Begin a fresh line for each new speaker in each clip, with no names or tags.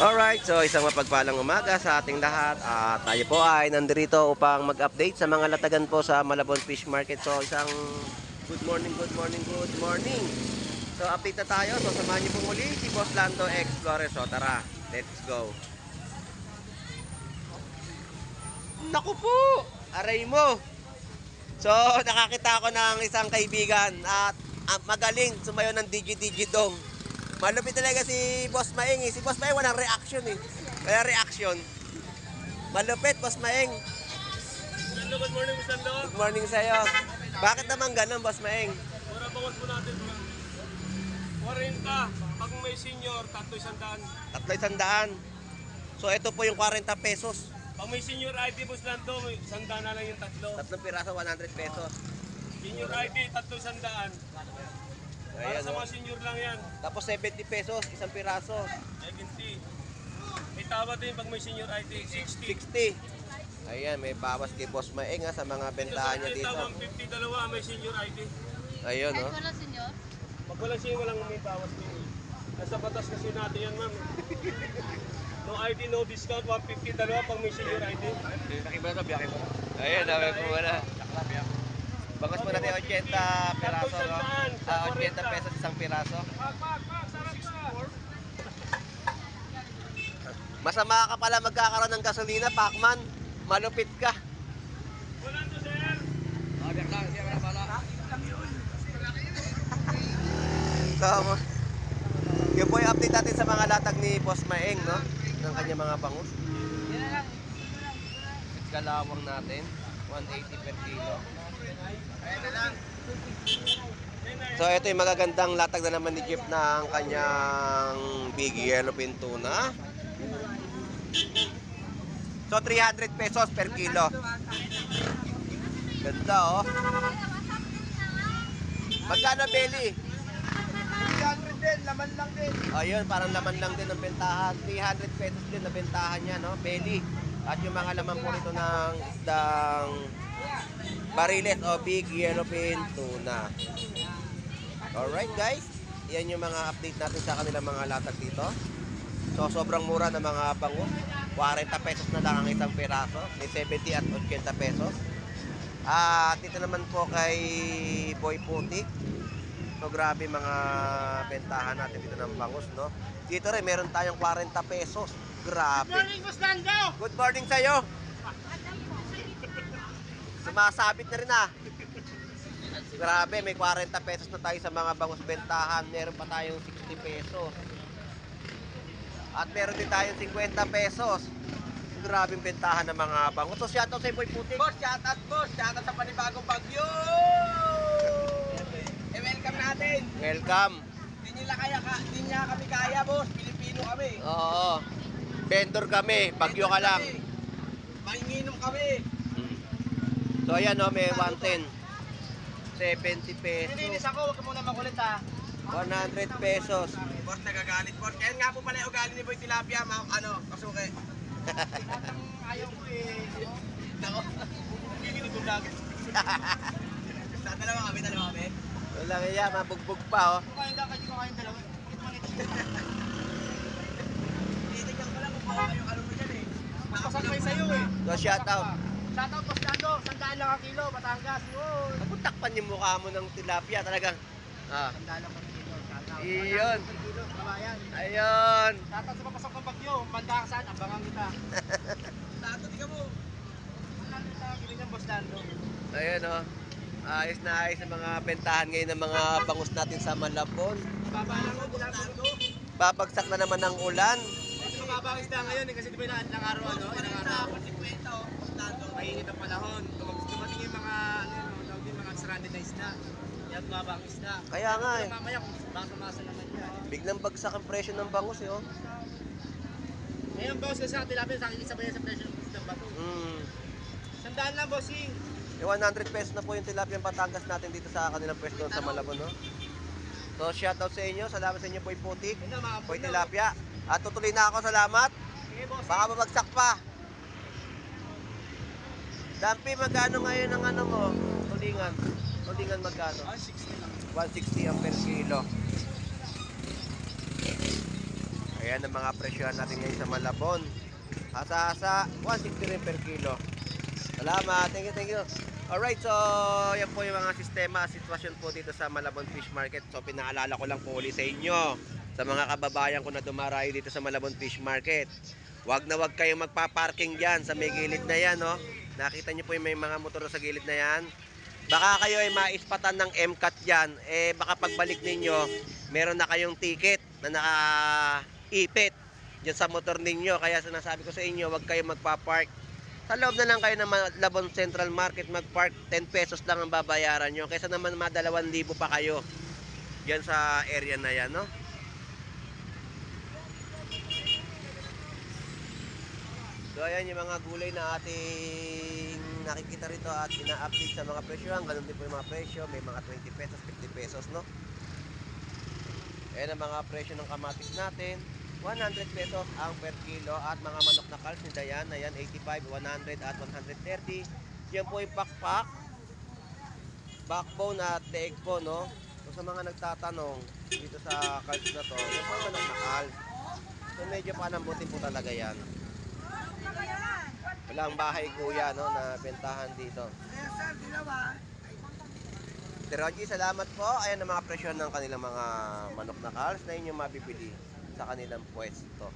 Alright, so isang mapagpalang umaga sa ating lahat. Tayo po ay nandito upang mag-update sa mga latagan po sa Malabon Fish Market. So isang good morning. So update na tayo. So samahan niyo po muli si Boss Lando Explorer. So tara, let's go. Naku po! Aray mo! So nakakita ako ng isang kaibigan at magaling sumayo ng digi-digi-dong. Malupit talaga si Boss Maeng eh. Si Boss Maeng walang reaction eh. Walang reaction. Malupit, Boss Maeng.
Good morning, Mr. Lando.
Good morning sa'yo. Bakit naman ganun, Boss Maeng?
Para bawas po natin. 40. Pag may senior, 300.
300. So ito po yung 40 pesos.
Pag may senior ID, Boss Lando, may 100 na lang yung tatlo.
Tatlong piraso, 100 pesos.
Senior ID, 300. Para
Ayan,
sa
oh.
mga senior lang yan.
Tapos 70 pesos, isang piraso.
70. May tawad din pag may senior ID, 60.
60. Ayan, may bawas kay Boss Maeng sa mga bentahan niya dito.
Tawad 50 dalawa, may senior ID.
Ayun,
Kahit
oh.
wala senyor?
Pag walang senior, walang may bawas din. Nasa batas kasi natin yan, ma'am. No ID, no discount, 150 dalawa pag may senior ID.
Ayun, dami po wala. Bagas mo natin 80 piraso, no? 80 pesos isang piraso. Masama ka pala magkakaroon ng gasolina, Pacman. Malupit ka.
Wala to, sir.
So, yun po yung update natin sa mga latag ni Boss Maeng, no? Ng kanyang mga bangus. Kalawang natin, 180 per kilo. So ito yung magagandang latag na naman ni Jeep ng kanyang big yellowfin tuna. So 300 pesos per kilo. Ganda oh. Magkano belly?
300 din, laman lang din.
Ayun, parang laman lang din ang bentahan. 300 pesos din na bentahan niya, no? Belly. At yung mga laman po nito ng isdang Bariles o big yellowfin tuna. Alright guys, yan yung mga update natin sa kanilang mga latag dito. So sobrang mura ng mga bangus. 40 pesos na lang ang isang piraso. May 70 at 80 pesos. At dito naman po kay Boy Putik. So grabe mga bentahan natin dito ng bangus, no? Dito rin meron tayong 40 pesos. Grabe.
Good morning, Boss Lando!
Good morning sa'yo. Sumasabit na rin ah. Grabe, may 40 pesos na tayo sa mga bangus bentahan. Meron pa tayong 60 pesos. At meron din tayong 50 pesos. Grabing bentahan ng mga bangus. So shoutout sa Boy Putik.
Boss, shoutout sa panibagong bagyo! Welcome natin!
Welcome.
Di niya kami kaya, boss. Pilipino kami.
Oo. Vendor kami. Bagyo ka lang.
Manginginom kami.
So ayan o, may 110. 70 pesos.
Nilinis ako, huwag ka muna makulit ha.
100 pesos.
Boss, nagagalit, boss. Kaya nga po pala yung ugali ni Boy Tilapia, kasuke. Ayaw ko eh. Nako. Hindi ko lagi. Dalawa kami.
Wala kaya, mabugbog pa oh.
Kung kayong dalawa. Titignan ko lang kung baka yung ano mo dyan eh. Nakapasakay sa'yo eh.
So shoutout.
Shoutout, Boss Lando. 100 lang ang kilo, Batangas. Yun.
Naputakpan yung mukha mo ng tilapia talagang.
100 lang ang kilo. Shoutout.
Iyon.
100 per kilo, kabayan.
Ayun.
Shoutout sa papasok ng bagyo. Banda ka saan, abangan kita. Shoutout, ikaw mo. 100 lang ang kilo niyan, Boss Lando.
Ayun oh. Ayos na ayos ang mga bentahan ngayon ng mga bangus natin sa Malabon.
Baba lang mo, Boss Lando.
Babagsak na naman ng ulan.
Ito mababa ang isda ngayon eh, kasi di ba ilang araw, ilang araw. Mainit ang panahon. Dumating yung mga, mga stranded na isda. Yan mababa ang isda.
Kaya nga eh.
Mamaya kung basa-masa naman yan.
Biglang bagsak ang presyo ng bangus eh oh.
Ngayon boss, kasi ang tilapia sa akin isa ba yan sa presyo ng isda bato. 100 lang bossing.
Yung 100 pesos na po yung tilapia Batangas natin dito sa kanilang pwesto sa Malabon, no? So, shoutout sa inyo. Salamat sa inyo, Boy Putik. Boy Tilapia. At tutuloy na ako. Salamat.
Sige, boss.
Baka babagsak pa. Dampi, magkano ngayon ang ano mo? Tulingan. Tulingan magkano?
60 lang.
160 ang per kilo. Ayan ang mga presyohan natin ngayon sa Malabon. Hasa-hasa, 160 rin per kilo. Salamat. Thank you, thank you. Alright, so yan po yung mga sistema, sitwasyon po dito sa Malabon Fish Market. So pinaalala ko lang po ulit sa inyo, sa mga kababayan ko na dumarayo dito sa Malabon Fish Market. Wag na wag kayong magpa-parking dyan sa may gilid na yan, no? Nakita nyo po yung may mga motor sa gilid na yan. Baka kayo ay maispatan ng MCAT dyan. Baka pagbalik ninyo, meron na kayong ticket na naka-ipit dyan sa motor ninyo. Kaya sinasabi ko sa inyo, wag kayong magpa-park. Sa loob na lang kayo ng Malabon Central Market mag-park, 10 pesos lang ang babayaran nyo. Kaysa naman mga 2,000 pa kayo dyan sa area na yan, no? So ayan yung mga gulay na ating nakikita rito at ina-update sa mga presyo. Ganun din po yung mga presyo. May mga 20 pesos, 50 pesos, no? Ayan ang mga presyo ng kamatis natin. 100 pesos ang per kilo. At mga manok na calves ni Dayan, ayan, 85, 100 at 130. Yan po yung pakpak, backbone at leg po, no? So sa mga nagtatanong dito sa calves na to, yan po yung manok na calves. So medyo panambutin po talaga yan. Walang bahay kuya, no, na bentahan dito. Teroji, salamat po. Ayan ang mga presyo ng kanilang mga manok na calves na inyong mabibili sa kanilang pwesto.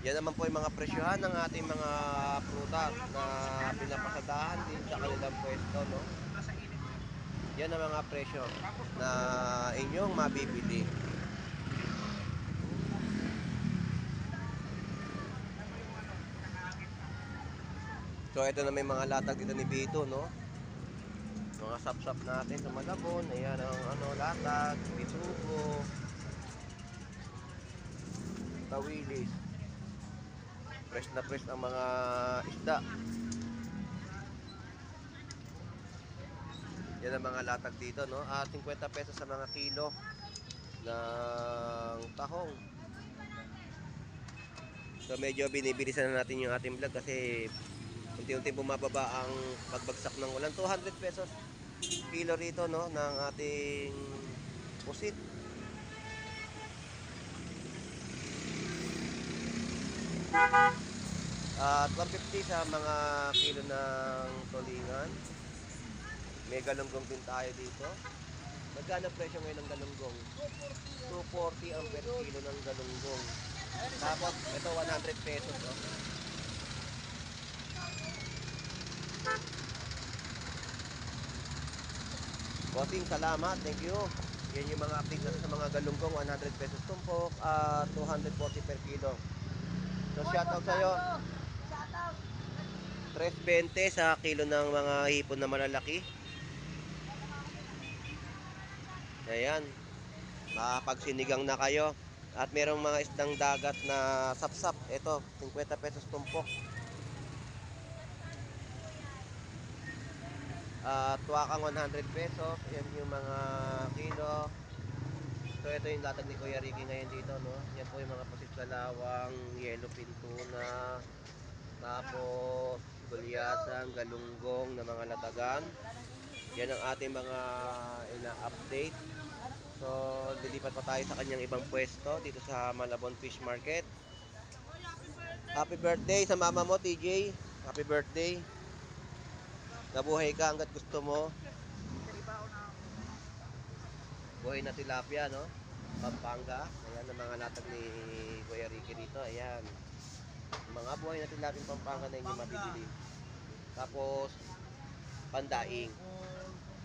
Yan naman po yung mga presyohan ng ating mga prutas na pinapasadahan din sa kanilang pwesto, no? Yan ang mga presyo na inyong mabibili. So ito na may mga latag dito ni Bito, no? Mga sap-sap natin sa Malabon. Ayan ang ano, latag, bitugo, tawilis. Fresh na fresh ang mga isda. Yan ang mga latag dito, no? At 50 pesos sa mga kilo ng tahong. So medyo binibilisan na natin yung ating vlog kasi unti-unti bumababa ang pagbagsak ng ulan. 200 pesos kilo rito, no, ng ating pusit. At 150 sa mga kilo ng tulingan. May galunggong din tayo dito. Magkano presyo ngayon ng galunggong? 240 ang per kilo ng galunggong. Tapos ito 100 pesos, no? Bossing, salamat. Thank you. Yan yung mga update natin sa mga galunggong. 100 pesos tumpok at 240 per kilo. So shoutout sa'yo. 3.20 sa kilo ng mga hipon na malalaki. Ayan. Makapagsinigang na kayo. At merong mga isdang dagat na sapsap. Ito, 50 pesos tumpok. Tuwakang 100 pesos. Yan yung mga kilo. So ito yung latag ni Kuya Ricky ngayon dito, no? Yan po yung mga pusit sa lawang, yellowfin tuna, tapos gulyasan, galunggong na mga latagan. Yan ang ating mga ina-update. So lilipat pa tayo sa kanyang ibang pwesto dito sa Malabon Fish Market. Happy birthday sa mama mo, TJ. Happy birthday. Nabuhay ka hanggat gusto mo. Buhay na tilapia, no? Pampanga. Ayan ang mga latag ni Kuya Ricky dito. Ayan. Mga buhay na tilapia Pampanga na inyo mabibili. Tapos, pandaing.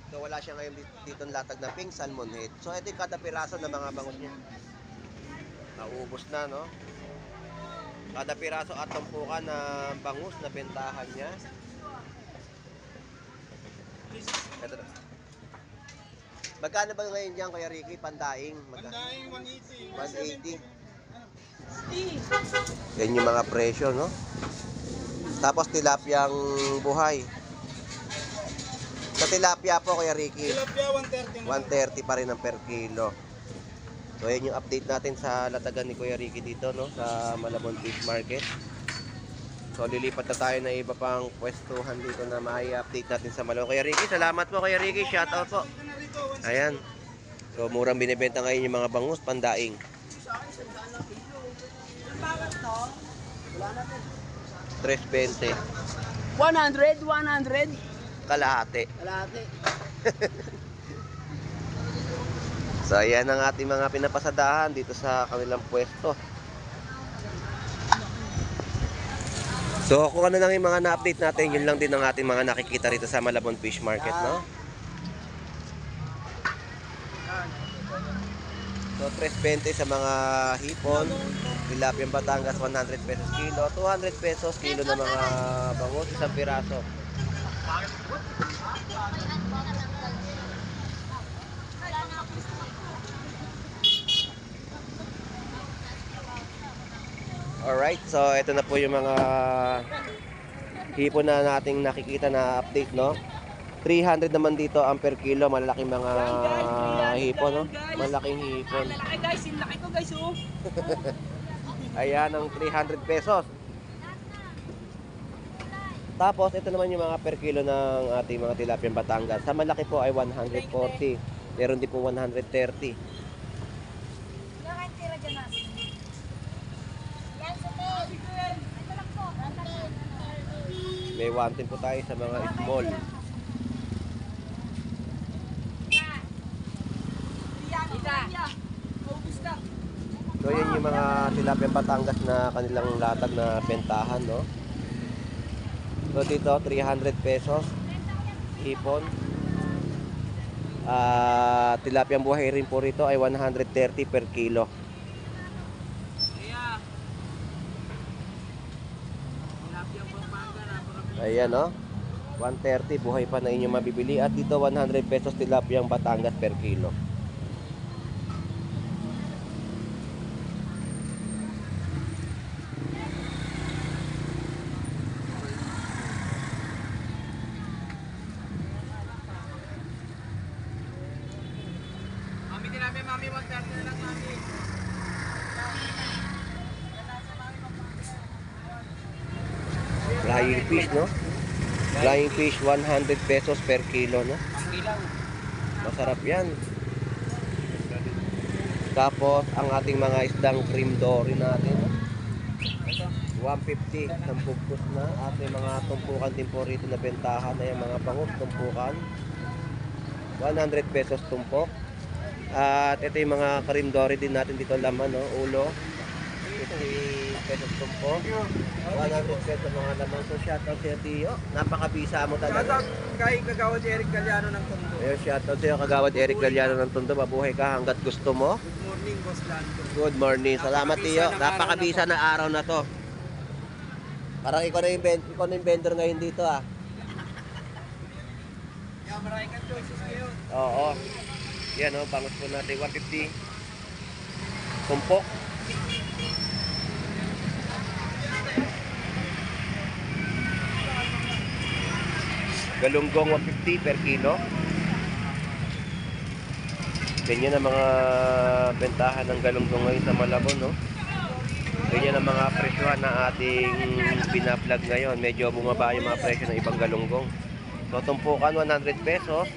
So, wala siya ngayon dito ng latag na pink salmon head. So, ito yung kada piraso ng mga bangus niya. Naubos na, no? Kada piraso at tumpukan na bangus na bentahan niya. Ito na. Magkano ba ngayon dyan, Kuya Ricky? Pandaing?
Pandaing 180.
180. Yan yung mga presyo, no? Tapos tilapiyang buhay. Sa tilapia po, Kuya Ricky,
Tilapia 130.
130 pa rin ang per kilo. So yan yung update natin sa latagan ni Kuya Ricky dito, no? Sa Malabon Fish Market. So lilipat na tayo ng iba pang pwestuhan dito na mai-update natin sa Malabon. Kuya Ricky, salamat po Kuya Ricky. Shoutout po. Ayan. So murang binibenta ngayon yung mga bangus, pandaing. 320.
100.
Kalahati.
Kalahati.
So ayan ang ating mga pinapasadahan dito sa kanilang pwesto. So kung ano lang yung mga na-update natin, yun lang din ang ating mga nakikita rito sa Malabon Fish Market, no? So 320 sa mga hipon, tilapia Batangas 100 pesos kilo, 200 pesos kilo ng mga bangus, isang piraso. Alright, so ito na po yung mga hipon na nating nakikita na update, no? 300 naman dito ang per kilo, malalaking mga hipon, no? Malaking hipon.
Malaki guys, yung laki ko guys oh.
Ayan ang 300 pesos. Tapos ito naman yung mga per kilo ng ating mga tilapia Batangas. Sa malaki po ay 140. Meron din po 130. May 110 po tayo sa mga small. So yun yung mga tilapia Batangas na kanilang latag na bentahan, no? So dito 300 pesos hipon. Tilapia buhay rin po rito ay 130 per kilo. Ayan, no? 130 buhay pa na inyong mabibili. At dito 100 pesos tilapia Batangas per kilo.
Mami, tilapia, mami, 130 na lang, mami.
Flying fish, no? Flying fish 100 pesos per kilo, no?
Ang bilang.
Masarap yan. Tapos ang ating mga isdang cream dory natin, no? 150 ng bugtos na. Ating mga tumpukan din po rito na bentahan ay mga bangus tumpukan. 100 pesos tumpok. At ito yung mga cream dory din natin dito laman, no? Ulo. 50 pesos tumpok. 100 pesos mga laman. So shoutout sa'yo, Tiyo. Napakabisa mo talaga.
Kay Kagawad Eric Galiano ng Tondo.
Ayun, shoutout sa'yo, Kagawad Eric Galiano ng Tondo. Mabuhay ka hanggat gusto mo.
Good morning, Boss Lando.
Good morning. Salamat, Tiyo. Napakabisa na araw na to. Parang ikaw na yung vendor ngayon dito, ah.
Yeah, marami kang choices ngayon.
Oo. Yan, oh, bangus po natin. 150. Tumpok. Galunggong 150 per kilo. Ganyan ang mga bentahan ng galunggong ngayon sa Malabon, no? Ganyan ang mga presyohan na ating binablog ngayon. Medyo bumaba yung mga presyo ng ibang galunggong. So, tumpukan 100 pesos.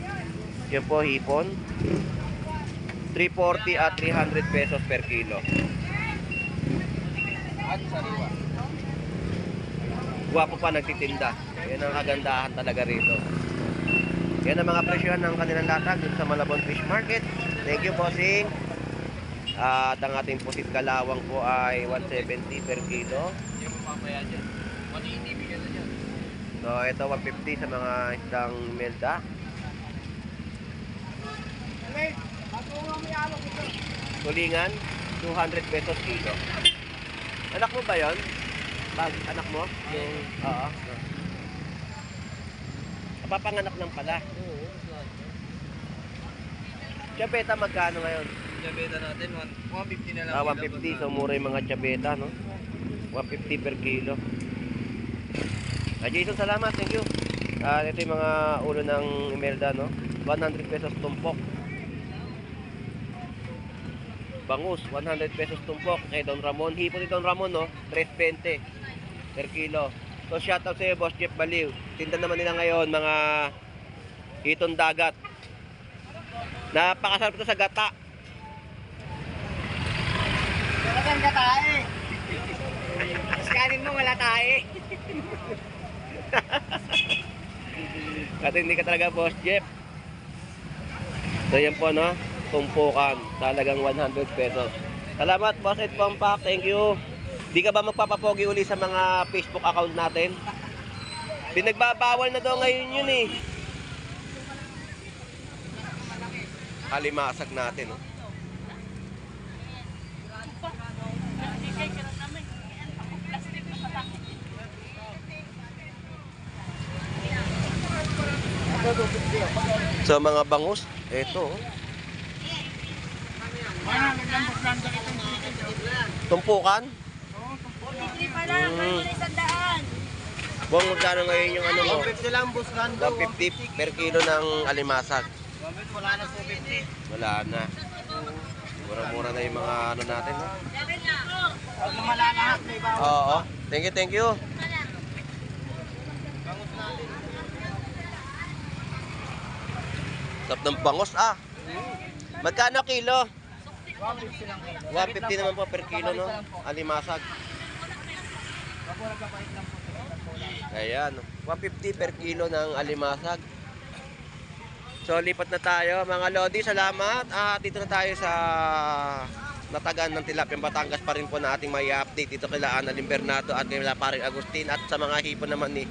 Yan po, hipon. 340 at 300 pesos per kilo.
At sariwa.
Guwapo pa nagtitinda. Yan ang kagandahan talaga rito. Yan ang mga presyohan ng kanilang latag dito sa Malabon Fish Market. Thank you, bossing. At ang ating pusit kalawang po ay 170 per kilo.
Yung papaya dyan. 180 bigyan na dyan.
So ito 150 sa mga isdang melda. Tulingan 200 pesos kilo. Anak mo ba 'yon? Anak mo? Yung oo. Papanganak lang pala.
Oo.
Chapeta magkano ngayon?
Jabeta natin, 150 na lang.
150, so mura yung mga chapeta, no? 150 per kilo. Jason, salamat, thank you. Ito yung mga ulo ng Imelda, no? 100 pesos tumpok. Bangus, 100 pesos tumpok. Kay Don Ramon, hipo ni Don Ramon, no? 320 per kilo. So shoutout sa iyo, Boss Jeff Baliw. Tinda naman nila ngayon mga hitong dagat. Napakasarap ito sa gata.
Talagang katae. Mas kanin mo wala tae.
At hindi ka talaga, Boss Jeff. So yan po, no? Tumpukan. Talagang 100 pesos. Salamat, Boss Ed Pampak. Thank you. Di ka ba magpapapogi uli sa mga Facebook account natin? Pinagbabawal na daw ngayon yun eh. Alimasag natin, no? So mga bangus, eto. Tumpukan?
Hindi pa lang, kanina 100.
Buong magkano ngayon yung ano mo?
150 lang, boss Gando.
150 per kilo ng alimasag.
Wala na 250.
Wala na. Mura-mura na yung mga ano natin. No?
Pag lumala lahat, may bawas.
Oo. Thank you, thank you. Sarap ng bangos ah. Magkano kilo?
150 lang kayo.
150 naman po per kilo, no? Alimasag. Ayan, 150 per kilo ng alimasag. So, lipat na tayo. Mga Lodi, salamat. Dito na tayo sa Natagan ng Tilapia, Batangas pa rin po na ating may update dito kila Ana Limbernato at kila Paring Agustin at sa mga hipon naman ni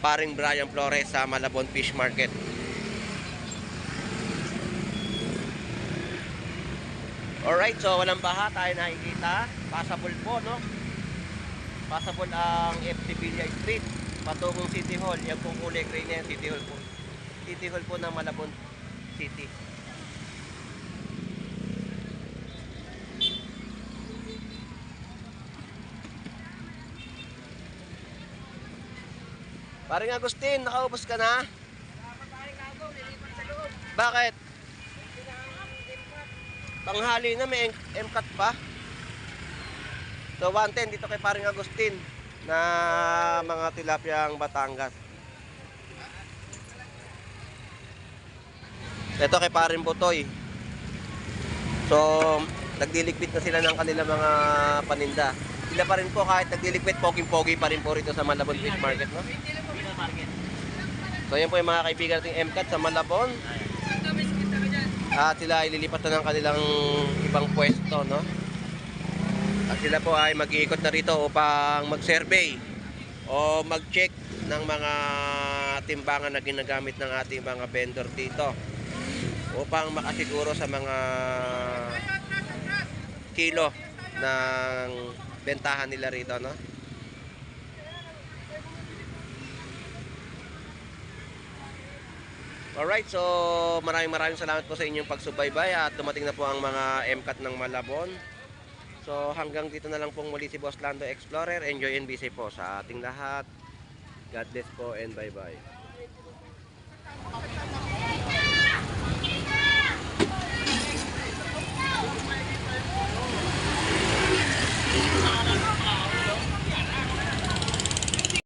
Paring Brian Flores sa Malabon Fish Market. Alright, so walang baha tayo nakikita. Passable po, no? Passable ang FC Villa Street patungong City Hall. Yan pong kulay gray na yan, City Hall po. City Hall po ng Malabon City. Paring Agustin, nakaubos ka na? Bakit? Panghali na, may MCAT pa. So 110 dito kay Paring Agustin na mga tilapiyang Batangas. Ito kay Paring Butoy. So nagdiligpit na sila ng kanilang mga paninda. Sila pa rin po kahit nagdiligpit, pogi-pogi pa rin po rito sa Malabon Fish Market, no? So yan po yung mga kaibigan nating MCAT sa Malabon. At sila ay lilipat na ng kanilang ibang pwesto, no? At sila po ay mag-iikot na rito upang mag-survey o mag-check ng mga timbangan na ginagamit ng ating mga vendor dito upang makasiguro sa mga kilo ng bentahan nila rito, no? Alright, so maraming salamat po sa inyong pagsubaybay at dumating na po ang mga MCAT ng Malabon. So hanggang dito na lang pong muli si Boss Lando Explorer. Enjoy and be safe po sa ating lahat. God bless po and bye bye.